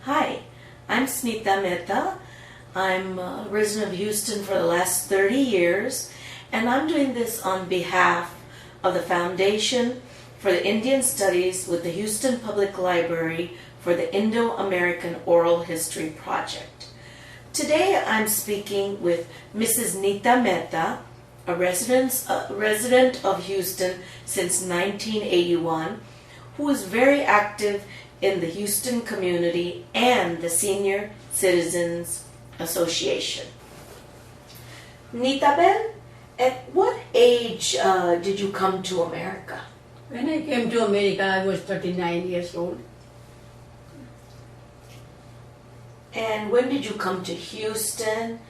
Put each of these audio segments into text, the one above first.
Hi, I'm Nita Mehta. I'm a resident of Houston for the last 30 years, and I'm doing this on behalf of the Foundation for the Indian Studies with the Houston Public Library for the Indo-American Oral History Project. Today I'm speaking with Mrs. Nita Mehta, a resident of Houston since 1981, who is very active in the Houston community and the Senior Citizens Association. Nita Ben, at what age did you come to America? When I came to America, I was 39 years old. And when did you come to Houston?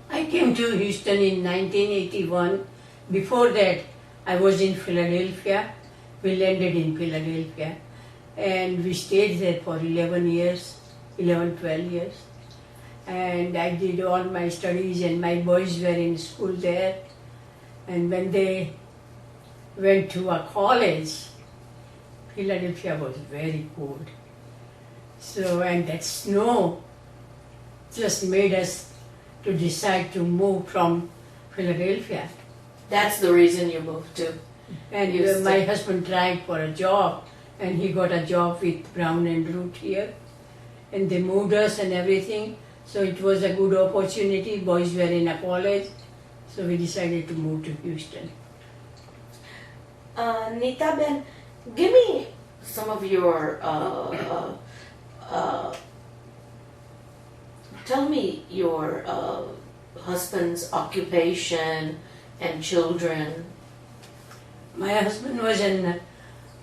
I came to Houston in 1981. Before that, I was in Philadelphia. We landed in Philadelphia. And we stayed there for 12 years. And I did all my studies, and my boys were in school there. And when they went to a college, Philadelphia was very cold. So, and that snow just made us to decide to move from Philadelphia. That's the reason you moved to And Houston. my husband tried for a job, and he got a job with Brown and Root here. And they moved us and everything. So it was a good opportunity. Boys were in a college. So we decided to move to Houston. Nita Ben, give me some of your, tell me your husband's occupation and children. My husband was an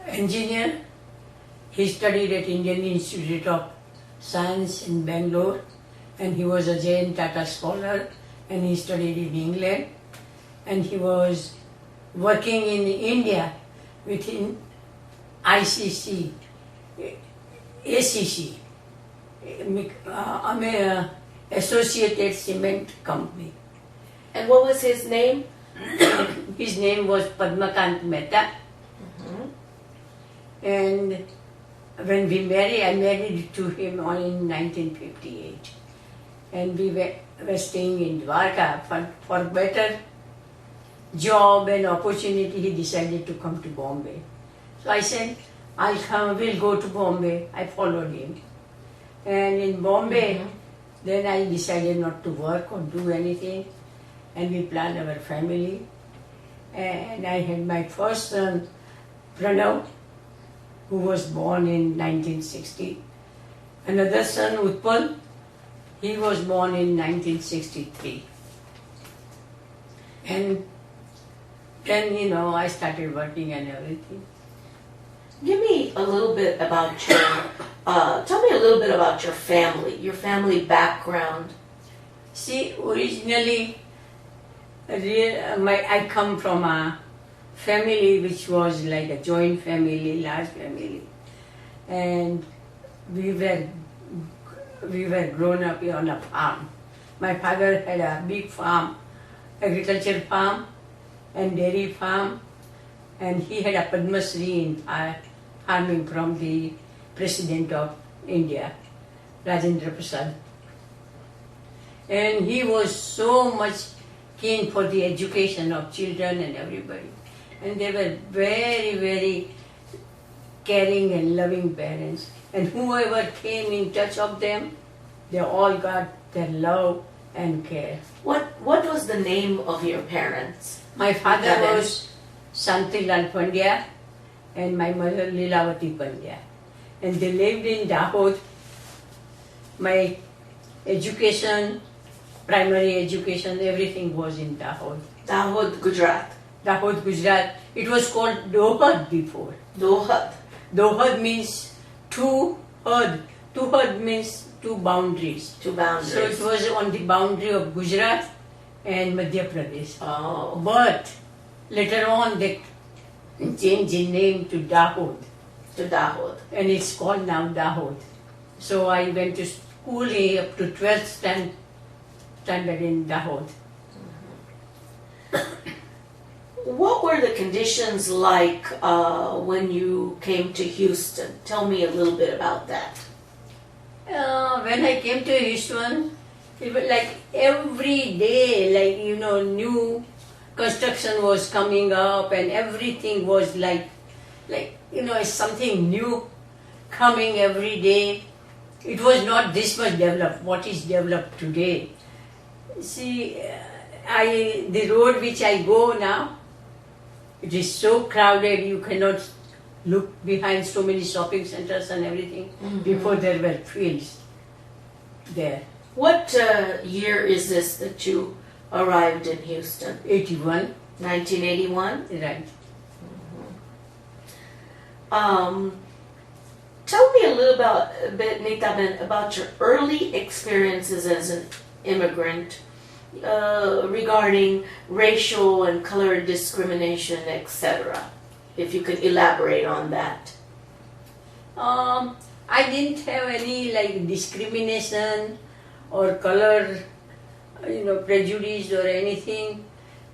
engineer. He studied at Indian Institute of Science in Bangalore, and he was a Jain Tata scholar, and he studied in England, and he was working in India within ACC, Associated Cement Company. And what was his name? His name was Padmakant Mehta. And when we married, I married to him in 1958. And we were staying in Dwarka. For better job and opportunity, he decided to come to Bombay. So I said, we'll go to Bombay. I followed him. And in Bombay, then I decided not to work or do anything. And we planned our family. And I had my first son, Pranav, who was born in 1960. Another son, Utpal, he was born in 1963. And then, I started working and everything. Give me a little bit about tell me a little bit about your family background. See, originally, I come from a family which was like a joint family, large family. And we were grown up on a farm. My father had a big farm, agriculture farm and dairy farm, and he had a Padma Shri in farming from the President of India, Rajendra Prasad. And he was so much keen for the education of children and everybody. And they were very, very caring and loving parents. And whoever came in touch of them, they all got their love and care. What was the name of your parents? My father was Santilal Pandya and my mother Lilavati Pandya. And they lived in Dahod. My education, primary education, everything was in Dahod. Dahod, Gujarat. Dahod, Gujarat. It was called Dohad before. Dohad. Dohad means two hud. Two hud means two boundaries. Two boundaries. So it was on the boundary of Gujarat and Madhya Pradesh. Oh. But later on they changed the name to Dahod. To Dahod. And it's called now Dahod. So I went to school up to 12th standard in Dahod. what were the conditions like when you came to Houston? Tell me a little bit about that. When I came to Houston, it was like every day, like, new construction was coming up and everything was like, something new coming every day. It was not this much developed, what is developed today. See, the road which I go now, it is so crowded, you cannot look behind so many shopping centers and everything. Mm-hmm. Before there were fields there. What year is this that you arrived in Houston? 81. 1981? Right. Tell me a little bit, Nita, about your early experiences as an immigrant regarding racial and color discrimination, etc. If you could elaborate on that. I didn't have any discrimination or color, prejudice or anything,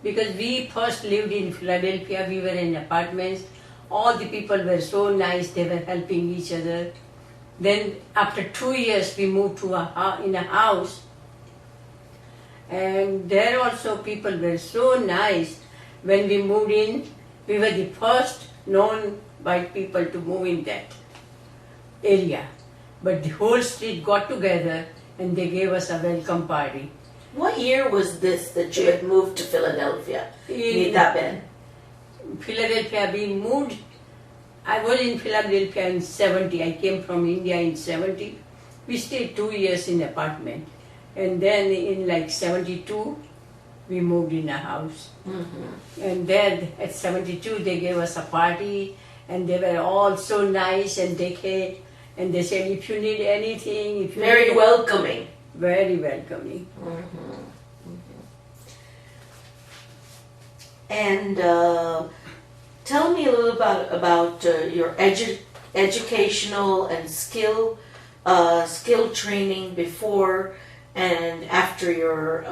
because we first lived in Philadelphia. We were in apartments. All the people were so nice. They were helping each other. Then after 2 years, we moved to in a house, and there also people were so nice. When we moved in, we were the first known white people to move in that area. But the whole street got together and they gave us a welcome party. What year was this that you had moved to Philadelphia? In Philadelphia, we moved. I was in Philadelphia in 70. I came from India in 70. We stayed 2 years in apartment. And then in 72, we moved in a house. Mm-hmm. And then at 72, they gave us a party, and they were all so nice, and they came, and they said, if you need anything, very welcoming. Very welcoming. Mm-hmm. Mm-hmm. And tell me a little about your educational and skill training before and after your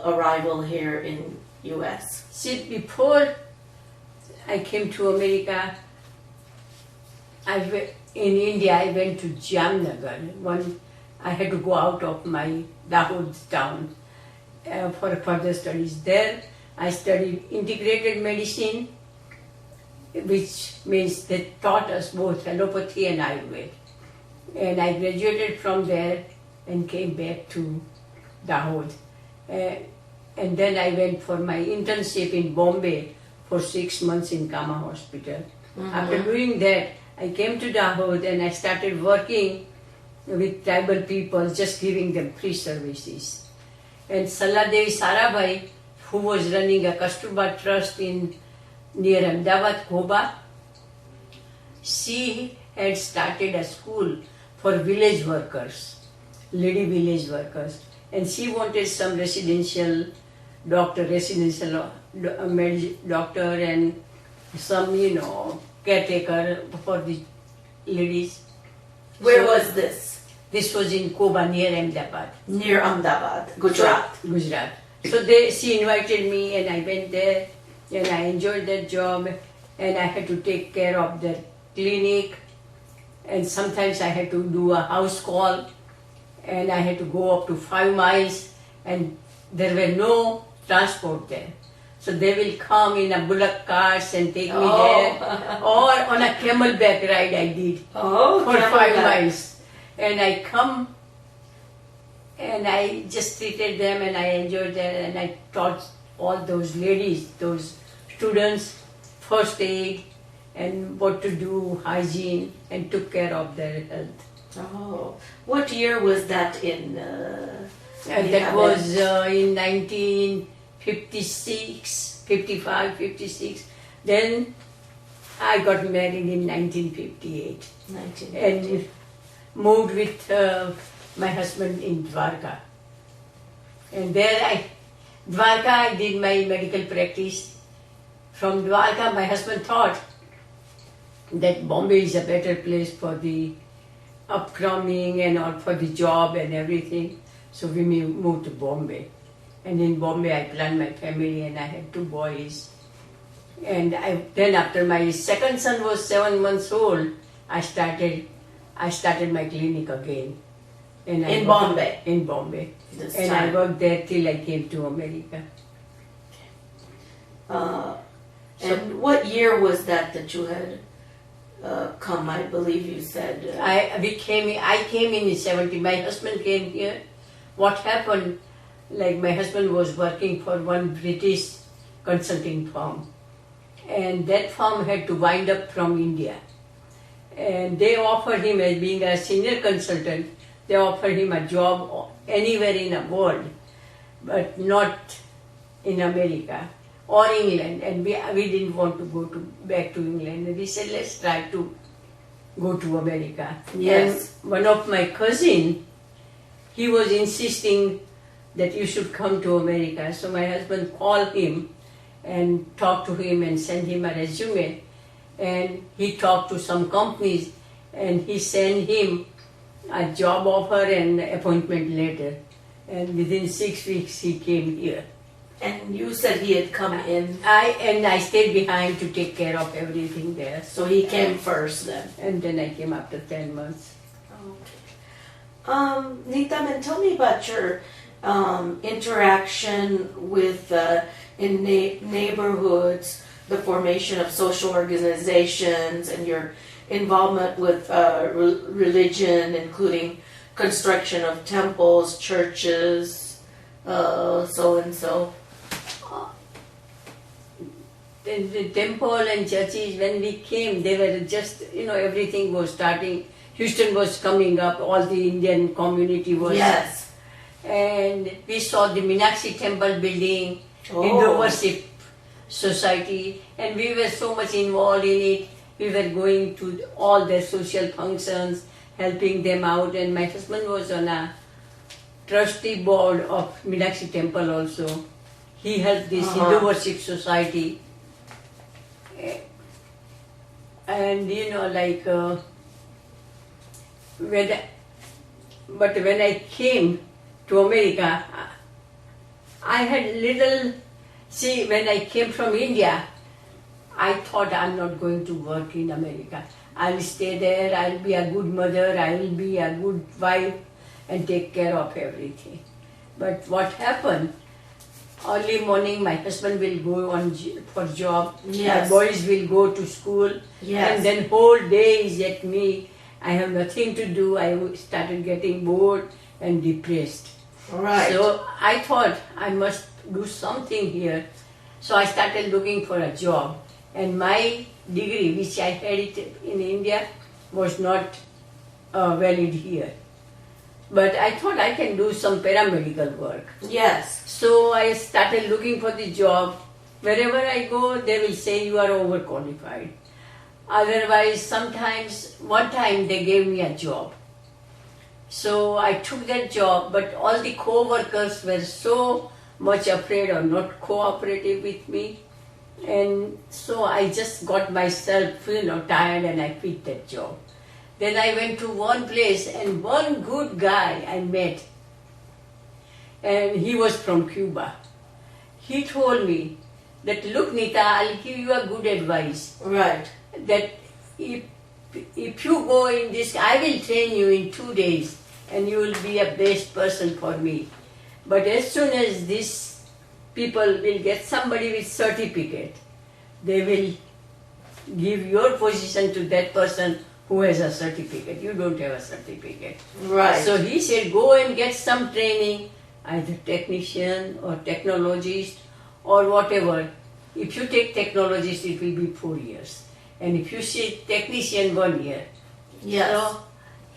arrival here in U.S. See, before I came to America, in India I went to Jamnagar. I had to go out of my Dahod town for further studies. There I studied integrated medicine, which means they taught us both allopathy and Ayurveda. And I graduated from there and came back to Dahod. And then I went for my internship in Bombay for 6 months in Kama Hospital. Mm-hmm. After doing that, I came to Dahod and I started working with tribal people, just giving them free services. And Saladevi Sarabhai, who was running a Kasturba Trust near Ahmedabad, Koba, she had started a school for village workers, lady village workers. And she wanted some residential doctor and some, caretaker for the ladies. Where was this? This was in Koba, near Ahmedabad. Near Ahmedabad, Gujarat. So she invited me and I went there and I enjoyed that job, and I had to take care of the clinic, and sometimes I had to do a house call, and I had to go up to 5 miles, and there were no transport there. So they will come in a bullock carts and take me there, or on a camelback ride I did for 5 miles. And I come and I just treated them and I enjoyed that, and I taught all those ladies, those students, first aid and what to do, hygiene, and took care of their health. Oh, what year was that in? That was in 1956, 55, 56. Then I got married in 1958. And moved with my husband in Dwarka. And there Dwarka I did my medical practice. From Dwarka my husband thought that Bombay is a better place for the upcoming and all for the job and everything. So we moved to Bombay. And in Bombay I planned my family and I had 2 boys. And then after my second son was 7 months old, I started my clinic again. And In Bombay? In Bombay. This and time. I worked there till I came to America. And what year was that you had come? I believe you said. I came in 70. My husband came here. What happened, like my husband was working for one British consulting firm. And that firm had to wind up from India. And they offered him, as being a senior consultant, they offered him a job anywhere in the world, but not in America or England. And we didn't want to go back to England. And we said, let's try to go to America. Yes. And one of my cousin, he was insisting that you should come to America. So my husband called him and talked to him and sent him a resume. And he talked to some companies and he sent him a job offer and appointment letter. And within 6 weeks he came here. And you said he had come in. I stayed behind to take care of everything there. So he came first then. And then I came after 10 months. Okay. Nita, tell me about your interaction with in neighborhoods, the formation of social organizations, and your involvement with religion, including construction of temples, churches, so and so. The temple and churches, when we came, they were just, everything was starting. Houston was coming up, all the Indian community was. Yes. And we saw the Meenakshi temple building, Oh. Indo-Worship Society, and we were so much involved in it. We were going to all their social functions, helping them out, and my husband was on a trustee board of Meenakshi temple also. He helped this Indo-Worship Society. And when I came to America, I had when I came from India, I thought I'm not going to work in America. I'll stay there, I'll be a good mother, I'll be a good wife and take care of everything. But what happened, early morning my husband will go for job, Yes. my boys will go to school, Yes. and then whole day is at me. I have nothing to do. I started getting bored and depressed. Right. So I thought I must do something here. So I started looking for a job. And my degree, which I had it in India, was not valid here. But I thought I can do some paramedical work. Yes. So I started looking for the job. Wherever I go, they will say you are overqualified. Otherwise, sometimes, one time they gave me a job. So I took that job, but all the co-workers were so much afraid or not cooperative with me. And so I just got myself, tired, and I quit that job. Then I went to one place and one good guy I met, and he was from Cuba. He told me that, look Nita, I'll give you a good advice. Right. That if you go in this, I will train you in 2 days and you will be a best person for me. But as soon as these people will get somebody with certificate, they will give your position to that person who has a certificate. You don't have a certificate. Right. So he said, go and get some training, either technician or technologist or whatever. If you take technologist, it will be 4 years. And if you see technician, 1 year. Yes. So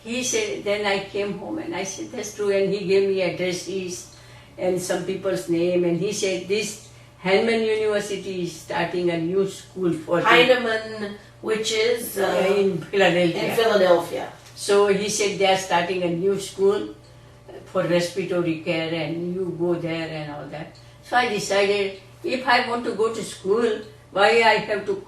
he said, then I came home and I said, that's true. And he gave me addresses and some people's name. And he said, this Heinemann University is starting a new school for Heinemann, which is in Philadelphia. In Philadelphia. So he said they are starting a new school for respiratory care and you go there and all that. So I decided, if I want to go to school, why I have to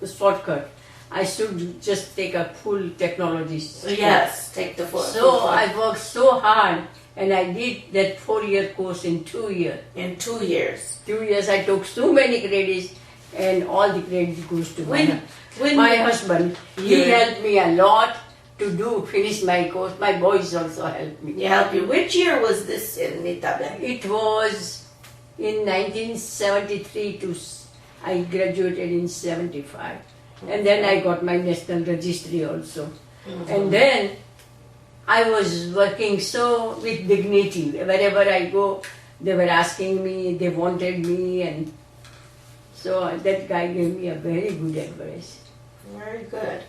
shortcut? I should just take a full technology school. Yes, take the full. So I worked so hard and I did that 4-year course in 2 years. In 2 years. 2 years I took so many credits and all the credit goes to When my husband. He Yeah. helped me a lot to finish my course. My boys also helped me. help you. Which year was this in Nita Mehta? It was in 1973 to I graduated in 75, and then I got my national registry also. And then I was working so with dignity. Wherever I go, they were asking me, they wanted me, and so that guy gave me a very good advice. Very good.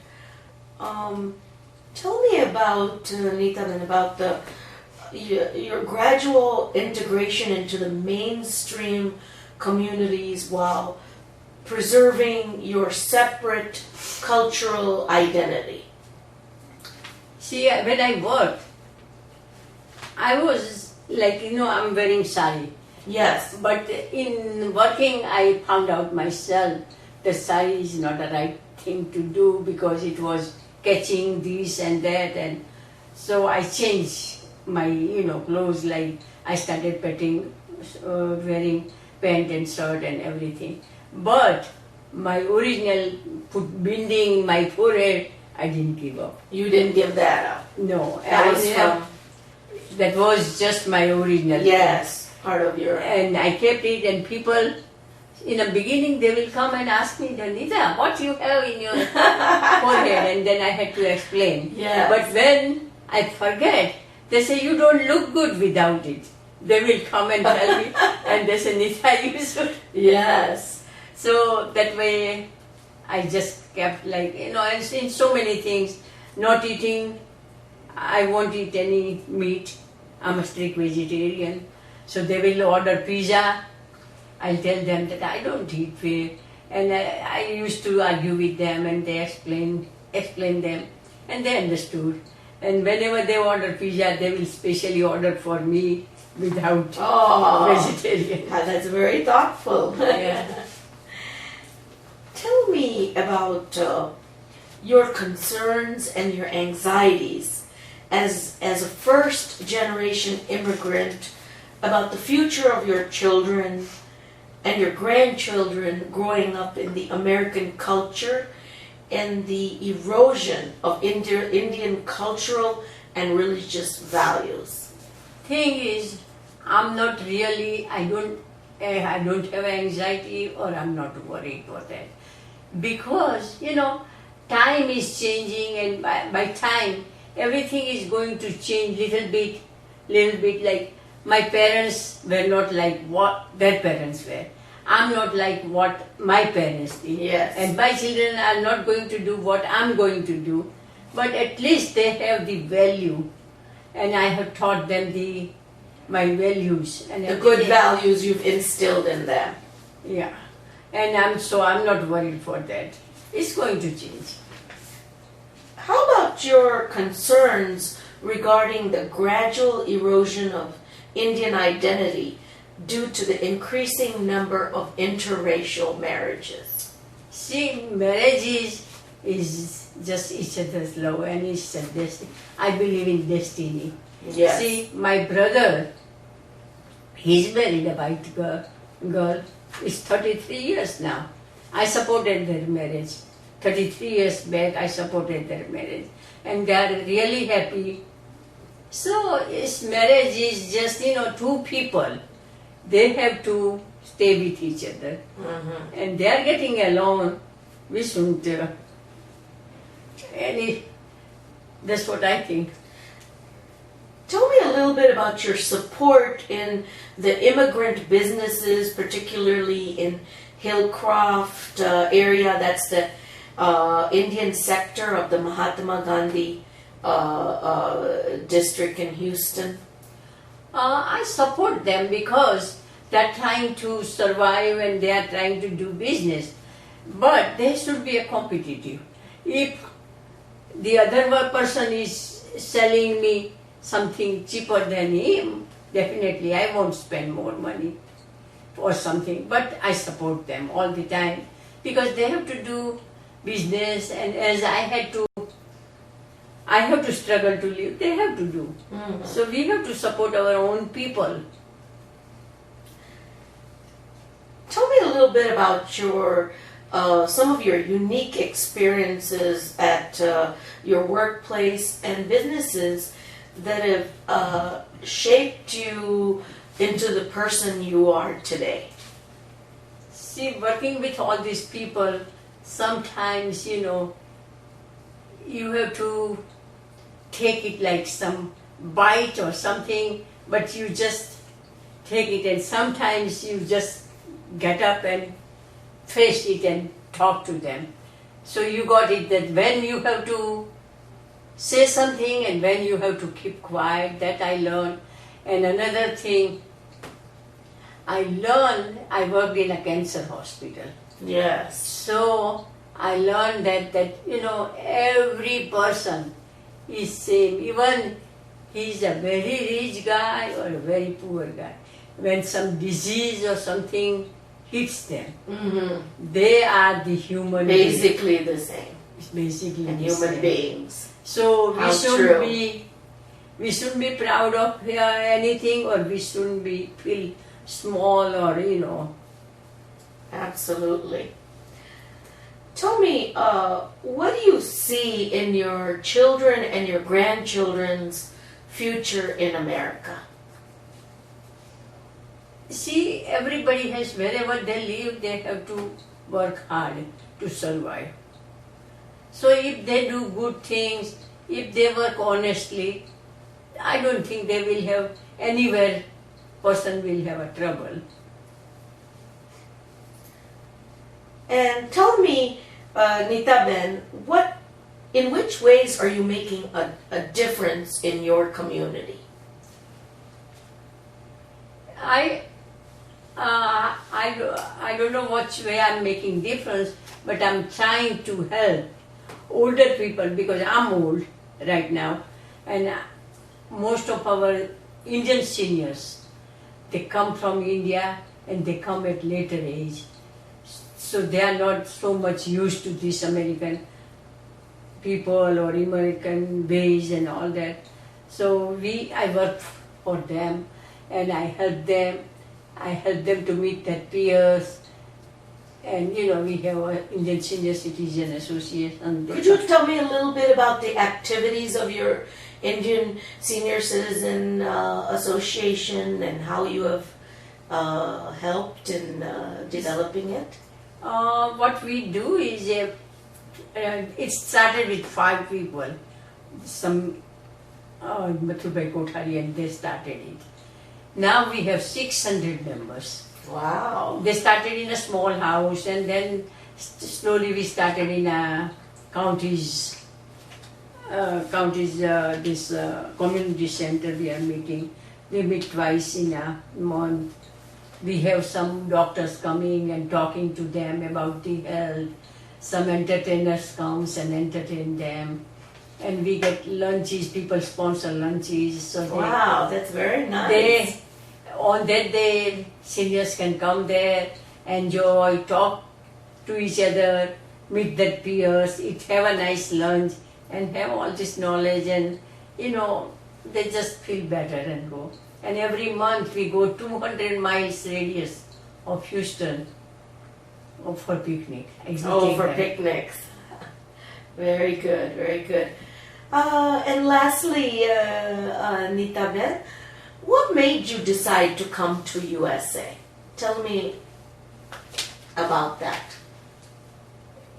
Tell me about Nita and about your gradual integration into the mainstream communities while preserving your separate cultural identity. See, when I worked, I was like, I'm wearing sari. Yes. But in working, I found out myself that sari is not the right thing to do because it was catching this and that, and so I changed my clothes. Like I started wearing pant and shirt and everything. But my original binding my forehead, I didn't give up. You didn't give that up. No, that was just my original. Yes, part of your. And I kept it, and people, in the beginning, they will come and ask me, Nita, what you have in your forehead? And then I had to explain. Yes. But when I forget, they say, you don't look good without it. They will come and tell me, and they say, Nita, you should. Yes. So that way, I just kept and in so many things, not eating, I won't eat any meat. I'm a strict vegetarian. So they will order pizza. I'll tell them that I don't eat fish. And I used to argue with them, and they explain them, and they understood. And whenever they order pizza, they will specially order for me without vegetarian. That's very thoughtful. Yeah. Tell me about your concerns and your anxieties as a first generation immigrant about the future of your children and your grandchildren growing up in the American culture and the erosion of Indian cultural and religious values. Thing is, I'm not really, I don't have anxiety, or I'm not worried about that. Because, time is changing, and by time, everything is going to change little bit, like my parents were not like what their parents were. I'm not like what my parents did. Yes. And my children are not going to do what I'm going to do. But at least they have the value. And I have taught them my values. And The good values you've instilled in them. Yeah. And I'm not worried for that. It's going to change. How about your concerns regarding the gradual erosion of Indian identity due to the increasing number of interracial marriages? See, marriage is just each other's love, and it's a destiny. I believe in destiny. Yes. See, my brother, he's married a white girl. It's 33 years now. I supported their marriage. 33 years back, I supported their marriage. And they are really happy. So, marriage is just, two people. They have to stay with each other. Mm-hmm. And they are getting along. We shouldn't. That's what I think. Tell me a little bit about your support in the immigrant businesses, particularly in Hillcroft area. That's the Indian sector of the Mahatma Gandhi district in Houston. I support them because they're trying to survive and they are trying to do business. But they should be a competitive. If the other person is selling me something cheaper than him, definitely I won't spend more money for something. But I support them all the time because they have to do business, and as I have to struggle to live, they have to do. Mm-hmm. So we have to support our own people. Tell me a little bit about your some of your unique experiences at your workplace and businesses that have shaped you into the person you are today. See, working with all these people, sometimes, you have to take it like some bite or something, but you just take it, and sometimes you just get up and face it and talk to them. So you got it that when you have to say something and when you have to keep quiet, that I learned. And another thing, I worked in a cancer hospital. Yes. So I learned that every person is same. Even he's a very rich guy or a very poor guy. When some disease or something hits them, they are the human basically the same. It's basically and the human same. beings. So How true. we shouldn't be proud of anything, or we shouldn't feel small, or Absolutely. Tell me, what do you see in your children and your grandchildren's future in America? See, everybody has, wherever they live, they have to work hard to survive. So if they do good things, if they work honestly, I don't think they will have anywhere person will have a trouble. And tell me, Nita Ben, in which ways are you making a difference in your community? I don't know which way I'm making difference, but I'm trying to help older people, because I'm old right now, and most of our Indian seniors, they come from India and they come at later age. So they are not so much used to this American people or American ways and all that. So I work for them and I help them. I help them to meet their peers. And we have an Indian Senior Citizen Association. Could you tell me a little bit about the activities of your Indian Senior Citizen Association and how you have helped in developing it? What we do is, it started with 5 people. Some Mathurbai Kothari, and they started it. Now we have 600 members. Wow. They started in a small house, and then slowly we started in a counties, this community center we are meeting. We meet twice in a month. We have some doctors coming and talking to them about the health. Some entertainers comes and entertain them. And we get lunches, people sponsor lunches. So wow, that's very nice. On that day, seniors can come there, enjoy, talk to each other, meet their peers, have a nice lunch, and have all this knowledge, and they just feel better and go. And every month we go 200 miles radius of Houston for picnic. For picnics. Very good, very good. And lastly, Nita Ben, what made you decide to come to USA? Tell me about that.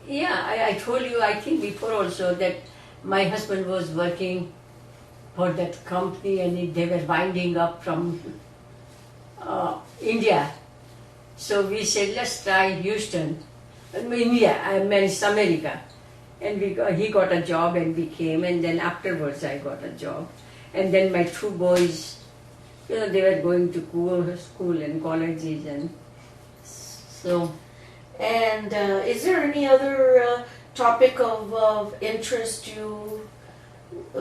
Yeah, I told you, I think before also, that my husband was working for that company, and they were winding up from India. So we said, let's try Houston. India, I meant America. And he got a job and we came, and then afterwards I got a job. And then my 2 boys, they were going to school and colleges, and so. And is there any other topic of interest you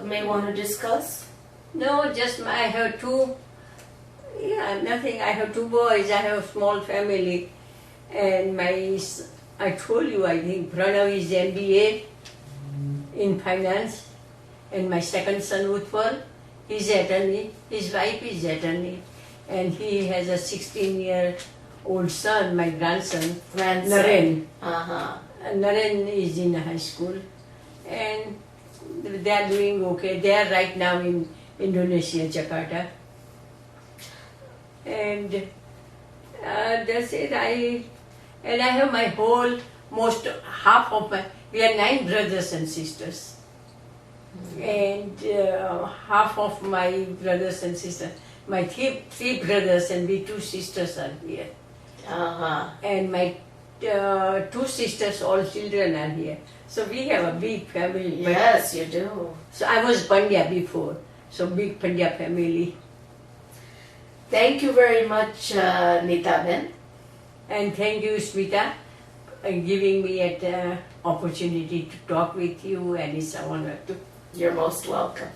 may want to discuss? No, just I have 2, nothing. I have 2 boys, I have a small family, and I told you, I think Pranav is MBA in finance, and my second son Utpal, he's attorney, his wife is attorney, and he has a 16-year old son, my grandson, Grandson. Naren. Uh-huh. Naren is in high school, and they are doing okay. They are right now in Indonesia, Jakarta. And that's it. I have my whole, half of my, we are 9 brothers and sisters. And half of my brothers and sisters, my three brothers and we 2 sisters are here. Uh-huh. And my 2 sisters, all children are here. So we have a big family. Yes, you do. So I was Pandya before, so big Pandya family. Thank you very much, Nita Ben. And thank you, Smita, giving me an opportunity to talk with you, and it's an honor to. You're most welcome.